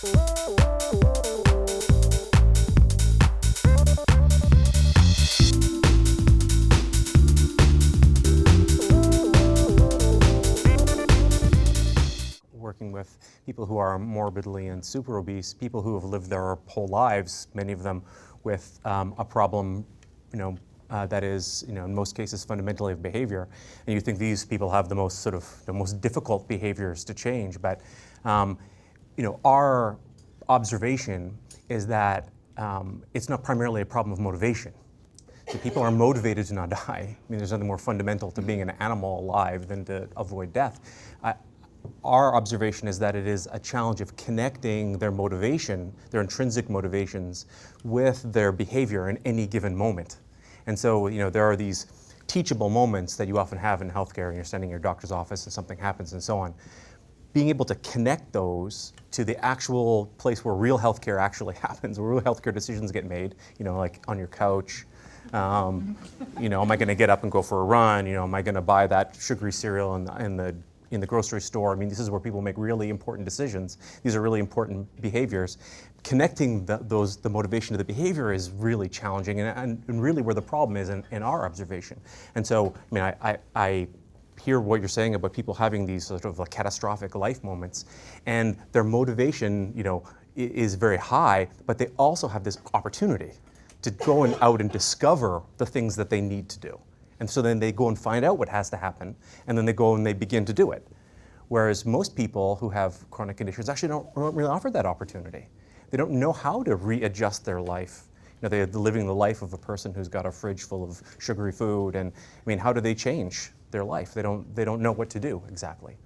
Working with people who are morbidly and super obese, people who have lived their whole lives, many of them with a problem, that is, in most cases fundamentally of behavior, and you think these people have the most difficult behaviors to change. But our observation is that it's not primarily a problem of motivation. So people are motivated to not die. There's nothing more fundamental to being an animal alive than to avoid death. Our observation is that it is a challenge of connecting their motivation, their intrinsic motivations, with their behavior in any given moment. And so, there are these teachable moments that you often have in healthcare, and you're standing in your doctor's office and something happens and so on. Being able to connect those to the actual place where real healthcare actually happens, where real healthcare decisions get made, like on your couch. Am I going to get up and go for a run? Am I going to buy that sugary cereal in the grocery store? This is where people make really important decisions. These are really important behaviors. Connecting the motivation to the behavior is really challenging, and really where the problem is in our observation. And so, I hear what you're saying about people having these sort of catastrophic life moments, and their motivation, is very high, but they also have this opportunity to go out and discover the things that they need to do. And so then they go and find out what has to happen, and then they go and they begin to do it. Whereas most people who have chronic conditions actually don't really offer that opportunity. They don't know how to readjust their life. They're living the life of a person who's got a fridge full of sugary food, and how do they change their life? They don't know what to do exactly.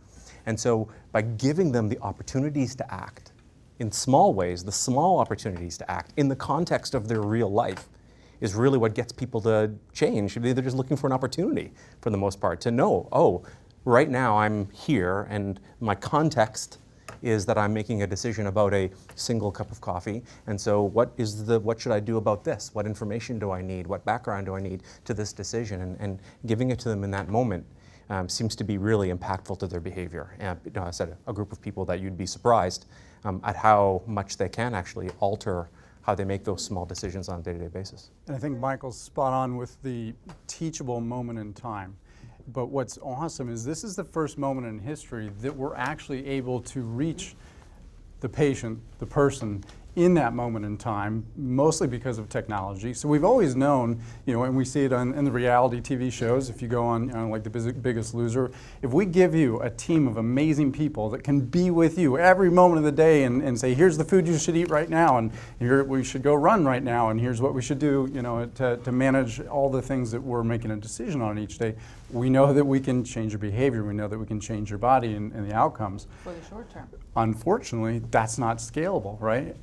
And so by giving them the opportunities to act in small ways, the small opportunities to act in the context of their real life, is really what gets people to change. They're just looking for an opportunity, for the most part, to know, right now I'm here, and my context is that I'm making a decision about a single cup of coffee, and so what should I do about this? What information do I need? What background do I need to this decision? And giving it to them in that moment seems to be really impactful to their behavior. And I said a group of people that you'd be surprised at how much they can actually alter how they make those small decisions on a day-to-day basis. And I think Michael's spot on with the teachable moment in time. But what's awesome is this is the first moment in history that we're actually able to reach the patient, the person, in that moment in time, mostly because of technology. So we've always known, and we see it in the reality TV shows, if you go on like The Biggest Loser, if we give you a team of amazing people that can be with you every moment of the day and say, here's the food you should eat right now, and here we should go run right now, and here's what we should do, to manage all the things that we're making a decision on each day, we know that we can change your behavior, we know that we can change your body and the outcomes. For the short term. Unfortunately, that's not scalable, right?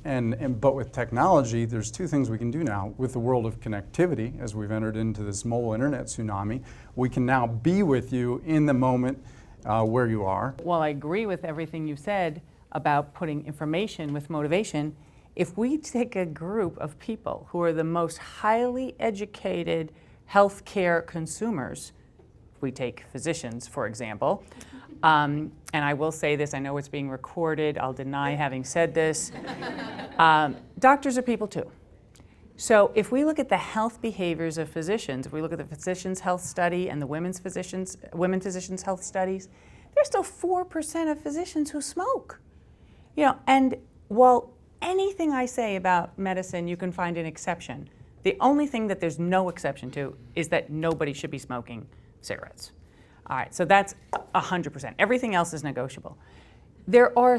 But with technology, there's two things we can do now. With the world of connectivity, as we've entered into this mobile internet tsunami, we can now be with you in the moment where you are. While I agree with everything you said about putting information with motivation, if we take a group of people who are the most highly educated healthcare consumers, we take physicians, for example, and I will say this, I know it's being recorded, I'll deny having said this. Doctors are people too. So if we look at the health behaviors of physicians, if we look at the Physicians' Health Study and the Women Physicians' Health Studies, there's still 4% of physicians who smoke. And while anything I say about medicine, you can find an exception, the only thing that there's no exception to is that nobody should be smoking cigarettes. All right, so that's 100%. Everything else is negotiable. There are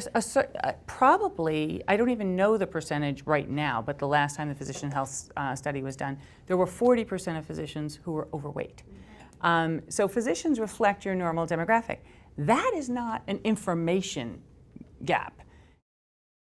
probably, I don't even know the percentage right now, but the last time the Physician Health Study was done, there were 40% of physicians who were overweight. So physicians reflect your normal demographic. That is not an information gap.